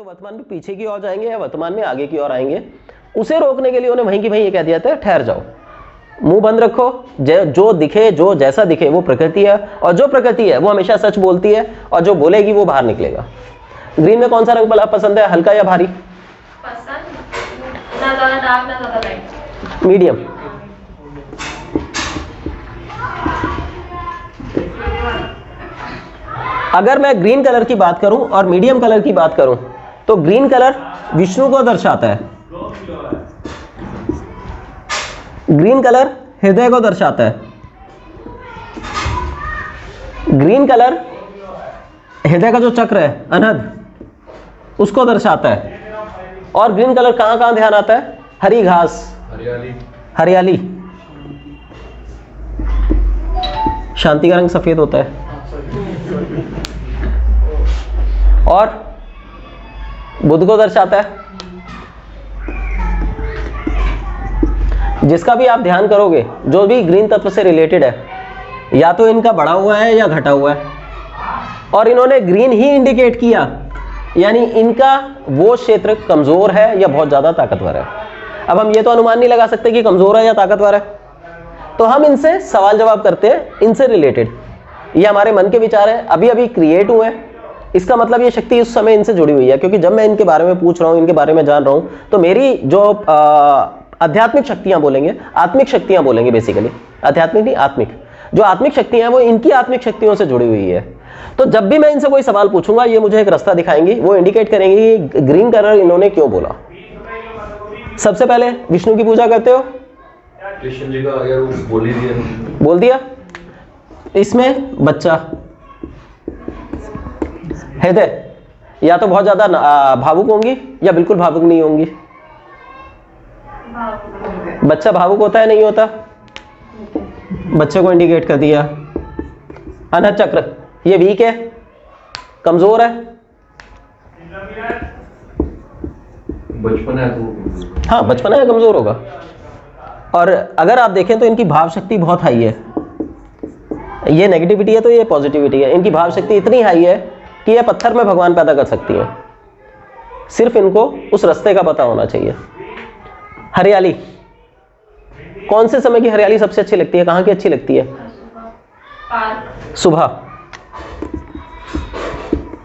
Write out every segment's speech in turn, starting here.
वर्तमान में पीछे की ओर जाएंगे या वर्तमान में आगे की ओर आएंगे। उसे रोकने के लिए उन्हें वहीं की वहीं ये कह दिया था ठहर जाओ, मुंह बंद रखो, जो दिखे, जो जैसा दिखे वो प्रकृति है, और जो प्रकृति है वो हमेशा सच बोलती है, और जो बोलेगी वो बाहर निकलेगा। ग्रीन में कौन सा रंग पसंद है, हल्का या भारी? पसंद, ना ज्यादा डार्क ना ज्यादा लाइट, मीडियम। अगर मैं ग्रीन कलर की बात करूं और मीडियम कलर की बात करूं तो ग्रीन कलर विष्णु को दर्शाता है, ग्रीन कलर हृदय को दर्शाता है, ग्रीन कलर हृदय का जो चक्र है अनहद उसको दर्शाता है। और ग्रीन कलर कहां कहां ध्यान आता है? हरी घास, हरियाली। शांति का रंग सफेद होता है। और बुध को दर्शाता है। जिसका भी आप ध्यान करोगे जो भी ग्रीन तत्व से रिलेटेड है, या तो इनका बढ़ा हुआ है या घटा हुआ है, और इन्होंने ग्रीन ही इंडिकेट किया, यानी इनका वो क्षेत्र कमजोर है या बहुत ज्यादा ताकतवर है। अब हम ये तो अनुमान नहीं लगा सकते कि कमजोर है या ताकतवर है, तो हम इनसे सवाल जवाब करते हैं, इनसे रिलेटेड। ये हमारे मन के विचार हैं, अभी अभी क्रिएट हुए हैं, इसका मतलब ये शक्ति इस समय इनसे जुड़ी हुई है। क्योंकि जब मैं इनके बारे में पूछ रहा हूँ, इनके बारे में जान रहा हूँ, तो मेरी जो आध्यात्मिक शक्तियां बोलेंगे, आत्मिक शक्तियां बोलेंगे बेसिकली, आध्यात्मिक नहीं आत्मिक, जो आत्मिक शक्तियां हैं वो इनकी आत्मिक शक्तियों से जुड़ी हुई है। तो जब भी मैं इनसे कोई सवाल पूछूंगा, ये मुझे एक रास्ता दिखाएंगी, वो इंडिकेट करेंगे कि ग्रीन कलर इन्होंने क्यों बोला। सबसे पहले विष्णु की पूजा करते हो? कृष्ण जी का अगर बोल दिया। इसमें बच्चा, हृदय, या तो बहुत ज्यादा भावुक होंगी या बिल्कुल भावुक नहीं होंगी। बच्चा भावुक होता है नहीं होता? बच्चे को इंडिकेट कर दिया। अनहद चक्र, ये वीक है, कमजोर है, बचपन है तो हाँ बचपन है, कमजोर होगा। और अगर आप देखें तो इनकी भाव शक्ति बहुत हाई है। ये नेगेटिविटी है तो ये पॉजिटिविटी है। इनकी भाव शक्ति इतनी हाई है कि ये पत्थर में भगवान पैदा कर सकती है, सिर्फ इनको उस रास्ते का पता होना चाहिए। हरियाली, कौन से समय की हरियाली सबसे अच्छी लगती है, कहाँ की अच्छी लगती है? सुबह।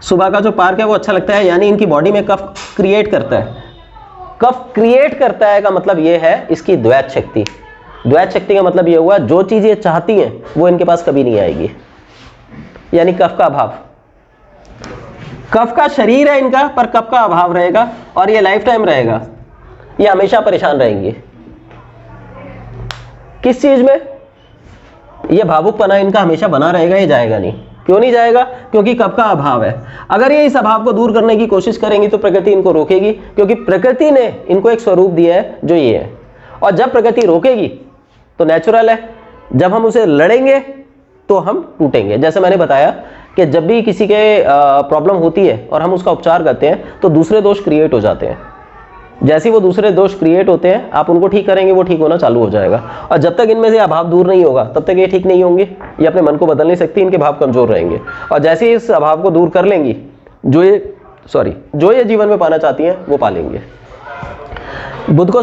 सुबह का जो पार्क है वो अच्छा लगता है, यानी इनकी बॉडी में कफ क्रिएट करता है। कफ क्रिएट करता है का मतलब ये है इसकी द्वैत शक्ति। द्वैत शक्ति का मतलब ये हुआ जो चीज ये चाहती हैं वो इनके पास कभी नहीं आएगी, यानी कफ का अभाव। कफ का शरीर है इनका, पर कफ का अभाव रहेगा, और ये लाइफ टाइम रहेगा। ये हमेशा परेशान रहेंगे किस चीज में? ये भावुकपना इनका हमेशा बना रहेगा, ये जाएगा नहीं। क्यों नहीं जाएगा? क्योंकि कफ का अभाव है। अगर ये इस अभाव को दूर करने की कोशिश करेंगी तो प्रकृति इनको रोकेगी, क्योंकि प्रकृति ने इनको एक स्वरूप दिया है जो ये है। और जब प्रकृति रोकेगी तो नेचुरल है, जब हम उसे लड़ेंगे तो हम टूटेंगे। जैसे मैंने बताया कि जब भी किसी के प्रॉब्लम होती है और हम उसका उपचार करते हैं तो दूसरे दोष क्रिएट हो जाते हैं। जैसे ही वो दूसरे दोष क्रिएट होते हैं, आप उनको ठीक करेंगे, वो ठीक होना चालू हो जाएगा। और जब तक इनमें से अभाव दूर नहीं होगा तब तक ये ठीक नहीं होंगे। ये अपने मन को बदल नहीं सकती, इनके भाव कमजोर रहेंगे। और जैसे ही इस अभाव को दूर कर लेंगी, जो ये जीवन में पाना चाहती हैं वो पा लेंगे। बुध को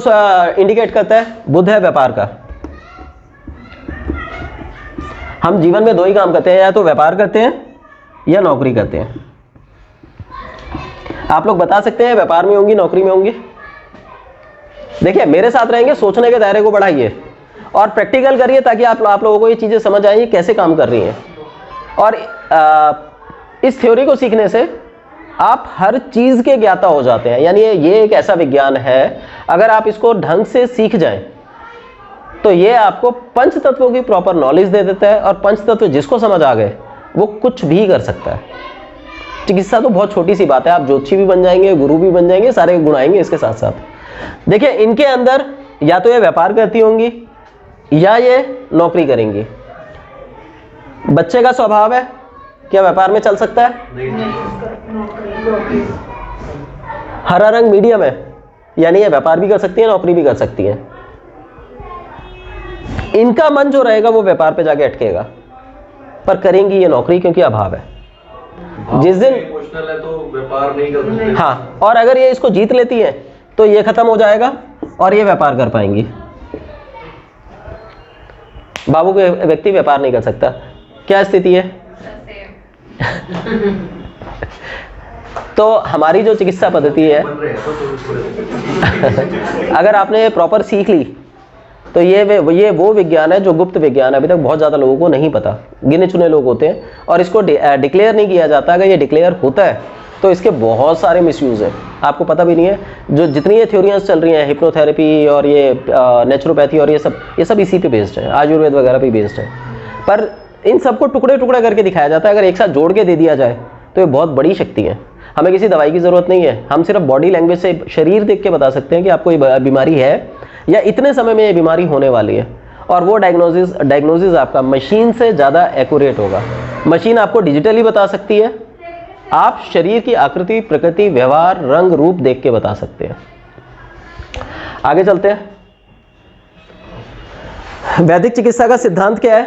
इंडिकेट करता है, बुध है व्यापार का। हम जीवन में दो ही काम करते हैं, या तो व्यापार करते हैं या नौकरी करते हैं। आप लोग बता सकते हैं व्यापार में होंगी, नौकरी में होंगी? देखिए, मेरे साथ रहेंगे, सोचने के दायरे को बढ़ाइए और प्रैक्टिकल करिए, ताकि आप लोगों को ये चीजें समझ आएंगी कैसे काम कर रही हैं। और इस थ्योरी को सीखने से आप हर चीज के ज्ञाता हो जाते हैं। यानी ये एक ऐसा विज्ञान है, अगर आप इसको ढंग से सीख जाएं तो ये आपको पंच तत्वों की प्रॉपर नॉलेज दे देता है। और पंच तत्व जिसको समझ आ गए वो कुछ भी कर सकता है। चिकित्सा तो बहुत छोटी सी बात है, आप ज्योतिषी भी बन जाएंगे, गुरु भी बन जाएंगे, सारे गुण आएंगे इसके साथ साथ। देखिए, इनके अंदर या तो ये व्यापार करती होंगी या ये नौकरी करेंगी। बच्चे का स्वभाव है, क्या व्यापार में चल सकता है? हरा रंग मीडियम है, यानी ये व्यापार भी कर सकती है, नौकरी भी कर सकती है। इनका मन जो रहेगा वो व्यापार पे जाके अटकेगा, पर करेंगी ये नौकरी, क्योंकि अभाव है। जिस दिन इमोशनल है तो व्यापार नहीं कर सकते। हाँ, और अगर ये इसको जीत लेती है तो ये खत्म हो जाएगा और ये व्यापार कर पाएंगी। बाबू के व्यक्ति व्यापार नहीं कर सकता, क्या स्थिति है? तो हमारी जो चिकित्सा पद्धति है, बन रहे हैं तो अगर आपने प्रॉपर सीख ली तो ये वो विज्ञान है जो गुप्त विज्ञान है, अभी तक बहुत ज़्यादा लोगों को नहीं पता, गिने चुने लोग होते हैं और इसको डिक्लेयर नहीं किया जाता। अगर ये डिक्लेयर होता है तो इसके बहुत सारे मिसयूज़ हैं, आपको पता भी नहीं है। जो जितनी ये थ्योरियाँ चल रही हैं, हिप्नोथेरेपी और ये नेचुरोपैथी और ये सब इसी पे बेस्ड है, आयुर्वेद वगैरह पे बेस्ड है। पर इन सबको टुकड़े टुकड़े करके दिखाया जाता है। अगर एक साथ जोड़ के दे दिया जाए तो ये बहुत बड़ी शक्ति है। हमें किसी दवाई की ज़रूरत नहीं है, हम सिर्फ बॉडी लैंग्वेज से, शरीर देख के बता सकते हैं कि आपको ये बीमारी है या इतने समय में ये बीमारी होने वाली है। और वो डायग्नोसिस आपका मशीन से ज़्यादा एक्यूरेट होगा। मशीन आपको डिजिटली बता सकती है, आप शरीर की आकृति, प्रकृति, व्यवहार, रंग, रूप देख के बता सकते हैं। आगे चलते हैं। वैदिक चिकित्सा का सिद्धांत क्या है?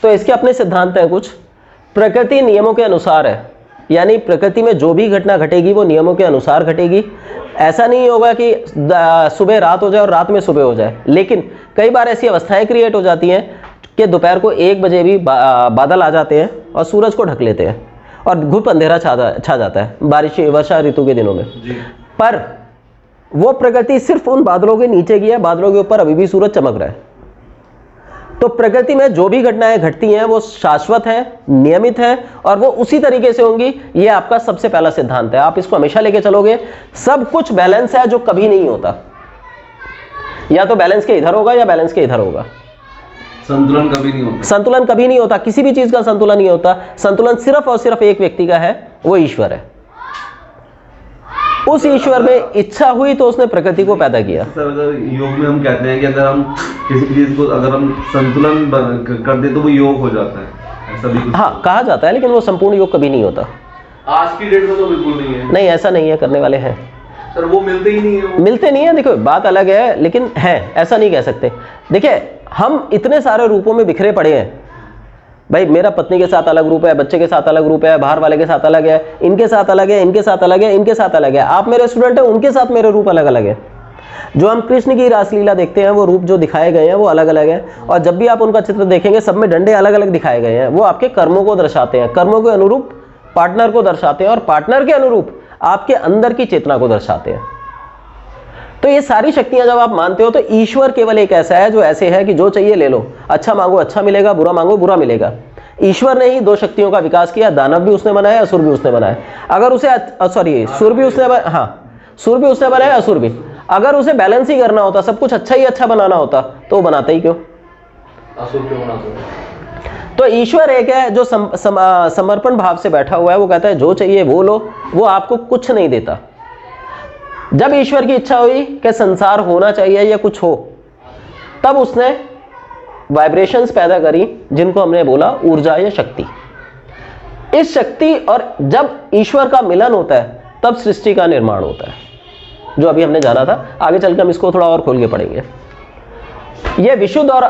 तो इसके अपने सिद्धांत हैं कुछ। प्रकृति नियमों के अनुसार है, यानी प्रकृति में जो भी घटना घटेगी वो नियमों के अनुसार घटेगी। ऐसा नहीं होगा कि सुबह रात हो जाए और रात में सुबह हो जाए, लेकिन कई बार ऐसी अवस्थाएं क्रिएट हो जाती हैं कि दोपहर को 1 बजे भी बादल आ जाते हैं और सूरज को ढक लेते हैं और घुप अंधेरा छा जाता है बारिश वर्षा ऋतु के दिनों में। पर वो प्रकृति सिर्फ उन बादलों के नीचे की है, बादलों के ऊपर अभी भी सूरज चमक रहा है। तो प्रकृति में जो भी घटनाएं घटती हैं वो शाश्वत है, नियमित है और वो उसी तरीके से होंगी। ये आपका सबसे पहला सिद्धांत है, आप इसको हमेशा लेके चलोगे। सब कुछ बैलेंस है जो कभी नहीं होता, या तो बैलेंस के इधर होगा या बैलेंस के इधर होगा। संतुलन कभी नहीं होता। संतुलन कभी नहीं होता, किसी भी चीज का संतुलन नहीं होता। संतुलन सिर्फ और सिर्फ एक व्यक्ति का है, वो ईश्वर है। उस ईश्वर में इच्छा हुई तो उसने प्रकृति को पैदा किया। सर, अगर योग में हम कहते हैं कि अगर हम किसी चीज को अगर हम संतुलन कर दे तो वो योग हो जाता है, ऐसा भी कुछ? हाँ, कहा जाता है, लेकिन वो संपूर्ण योग कभी नहीं होता। आज की डेट में तो बिल्कुल नहीं है। नहीं, ऐसा नहीं है, करने वाले हैं सर, वो मिलते ही नहीं है। वो मिलते नहीं है। देखो, बात अलग है, लेकिन है, ऐसा नहीं कह सकते। देखिए, हम इतने सारे रूपों में बिखरे पड़े हैं भाई। मेरा पत्नी के साथ अलग रूप है, बच्चे के साथ अलग रूप है, बाहर वाले के साथ अलग है, इनके साथ अलग है, इनके साथ अलग है, इनके साथ अलग है। आप मेरे स्टूडेंट हैं, उनके साथ मेरे रूप अलग अलग है। जो हम कृष्ण की रासलीला देखते हैं, वो रूप जो दिखाए गए हैं वो अलग अलग है। और जब भी आप उनका चित्र देखेंगे, सब में डंडे अलग अलग दिखाए गए हैं। वो आपके कर्मों को दर्शाते हैं, कर्मों के अनुरूप पार्टनर को दर्शाते हैं और पार्टनर के अनुरूप आपके अंदर की चेतना को दर्शाते हैं। तो ये सारी शक्तियां जब आप मानते हो तो ईश्वर केवल एक ऐसा है जो ऐसे है कि जो चाहिए ले लो, अच्छा मांगो अच्छा मिलेगा, बुरा मांगो बुरा मिलेगा। ईश्वर ने ही 2 शक्तियों का विकास किया, दानव भी उसने बनाया, असुर भी उसने बनाया। अगर उसे सुर भी उसने सुर भी उसने बनाया, असुर भी। अगर उसे बैलेंस ही करना होता, सब कुछ अच्छा ही अच्छा बनाना होता, तो वो बनाता ही क्यों? असुर क्यों बनाते? तो ईश्वर एक है जो समर्पण भाव से बैठा हुआ है। वो कहता है जो चाहिए वो लो, वो आपको कुछ नहीं देता। जब ईश्वर की इच्छा हुई कि संसार होना चाहिए या कुछ हो, तब उसने वाइब्रेशंस पैदा करी, जिनको हमने बोला ऊर्जा या शक्ति। इस शक्ति और जब ईश्वर का मिलन होता है तब सृष्टि का निर्माण होता है, जो अभी हमने जाना था। आगे चलकर हम इसको थोड़ा और खोल के पढ़ेंगे। यह विशुद्ध और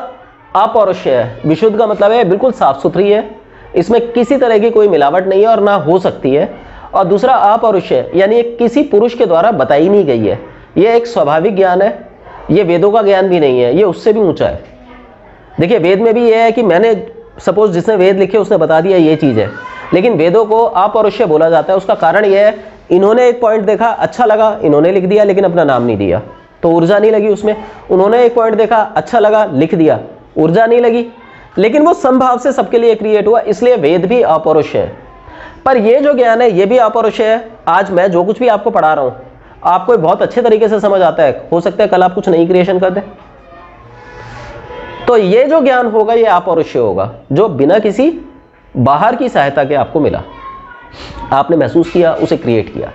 अपौरुषेय है। विशुद्ध का मतलब है बिल्कुल साफ सुथरी है, इसमें किसी तरह की कोई मिलावट नहीं है और ना हो सकती है। और दूसरा अपौरुषेय, यानी किसी पुरुष के द्वारा बताई नहीं गई है। यह एक स्वाभाविक ज्ञान है, यह वेदों का ज्ञान भी नहीं है, यह उससे भी ऊंचा है। देखिए, वेद में भी यह है कि मैंने सपोज जिसने वेद लिखे उसने बता दिया ये चीज़ है, लेकिन वेदों को अपौरुषेय बोला जाता है। उसका कारण यह है, इन्होंने एक पॉइंट देखा, अच्छा लगा, इन्होंने लिख दिया, लेकिन अपना नाम नहीं दिया, तो ऊर्जा नहीं लगी उसमें। उन्होंने एक पॉइंट देखा, अच्छा लगा, लिख दिया, ऊर्जा नहीं लगी, लेकिन वो संभाव से सबके लिए क्रिएट हुआ, इसलिए वेद भी अपौरुषेय है। पर ये जो ज्ञान है ये भी अपौरुषेय है। आज मैं जो कुछ भी आपको पढ़ा रहा हूँ, आपको बहुत अच्छे तरीके से समझ आता है, हो सकता है कल आप कुछ नई क्रिएशन कर दें। तो ये जो ज्ञान होगा ये अपौरुषेय होगा, जो बिना किसी बाहर की सहायता के आपको मिला, आपने महसूस किया, उसे क्रिएट किया।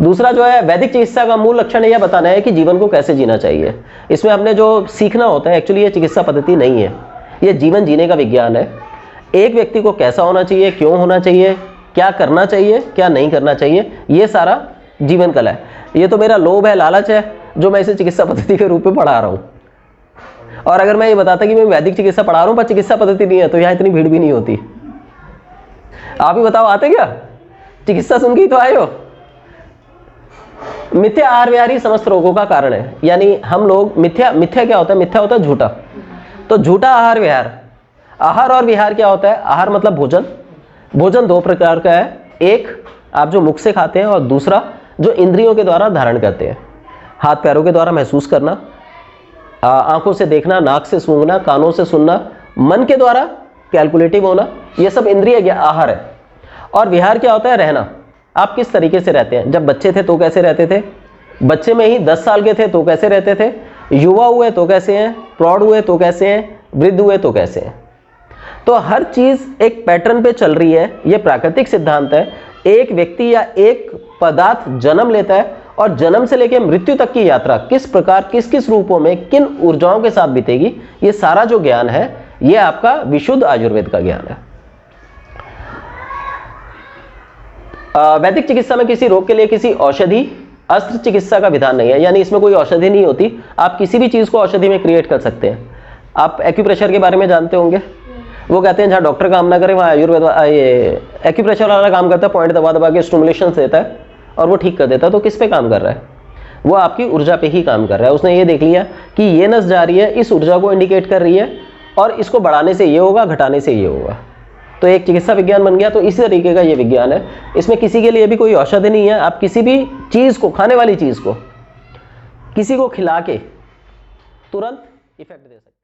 दूसरा जो है, वैदिक चिकित्सा का मूल लक्षण यह बताना है कि जीवन को कैसे जीना चाहिए। इसमें हमने जो सीखना होता है, एक्चुअली ये चिकित्सा पद्धति नहीं है, ये जीवन जीने का विज्ञान है। एक व्यक्ति को कैसा होना चाहिए, क्यों होना चाहिए, क्या करना चाहिए, क्या नहीं करना चाहिए, ये सारा जीवन कला है। ये तो मेरा लोभ है, लालच है, जो मैं इसे चिकित्सा पद्धति के रूप में पढ़ा रहा हूँ। और अगर मैं ये बताता कि मैं वैदिक चिकित्सा पढ़ा रहा हूँ पर चिकित्सा पद्धति नहीं है, तो यहाँ इतनी भीड़ भी नहीं होती। आप ही बताओ, आते क्या? चिकित्सा सुन के ही तो आए हो। मिथ्या आहार विहार ही समस्त रोगों का कारण है। यानी हम लोग मिथ्या क्या होता है? मिथ्या होता है झूठा। तो झूठा आहार विहार, आहार और विहार क्या होता है? आहार मतलब भोजन। भोजन दो प्रकार का है, एक आप जो मुख से खाते हैं और दूसरा जो इंद्रियों के द्वारा धारण करते हैं। हाथ पैरों के द्वारा महसूस करना, आंखों से देखना, नाक से सूंघना, कानों से सुनना, मन के द्वारा कैलकुलेटिव होना, ये सब इंद्रिय आहार है। और विहार क्या होता है? रहना। आप किस तरीके से रहते हैं? जब बच्चे थे तो कैसे रहते थे? बच्चे में ही 10 साल के थे तो कैसे रहते थे? युवा हुए तो कैसे हैं? प्रौढ़ हुए तो कैसे हैं? वृद्ध हुए तो कैसे हैं? तो हर चीज एक पैटर्न पे चल रही है। ये प्राकृतिक सिद्धांत है। एक व्यक्ति या एक पदार्थ जन्म लेता है और जन्म से लेकर मृत्यु तक की यात्रा किस प्रकार, किस किस रूपों में, किन ऊर्जाओं के साथ बीतेगी, ये सारा जो ज्ञान है ये आपका विशुद्ध आयुर्वेद का ज्ञान है। वैदिक चिकित्सा में किसी रोग के लिए किसी औषधि अस्त्र चिकित्सा का विधान नहीं है। यानी इसमें कोई औषधि नहीं होती। आप किसी भी चीज को औषधि में क्रिएट कर सकते हैं। आप एक्यूप्रेशर के बारे में जानते होंगे। वो कहते हैं जहाँ डॉक्टर काम ना करे वहाँ आयुर्वेद ये एक्यूप्रेशर वाला काम करता है। पॉइंट दबा दबा के स्टिमुलेशन देता है और वो ठीक कर देता है। तो किस पे काम कर रहा है? वो आपकी ऊर्जा पे ही काम कर रहा है। उसने ये देख लिया कि ये नस जा रही है, इस ऊर्जा को इंडिकेट कर रही है और इसको बढ़ाने से ये होगा, घटाने से ये होगा। तो एक चिकित्सा विज्ञान बन गया। तो इसी तरीके का ये विज्ञान है। इसमें किसी के लिए भी कोई औषधि नहीं है। आप किसी भी चीज को, खाने वाली चीज को किसी को खिला के तुरंत इफेक्ट दे सकते हैं।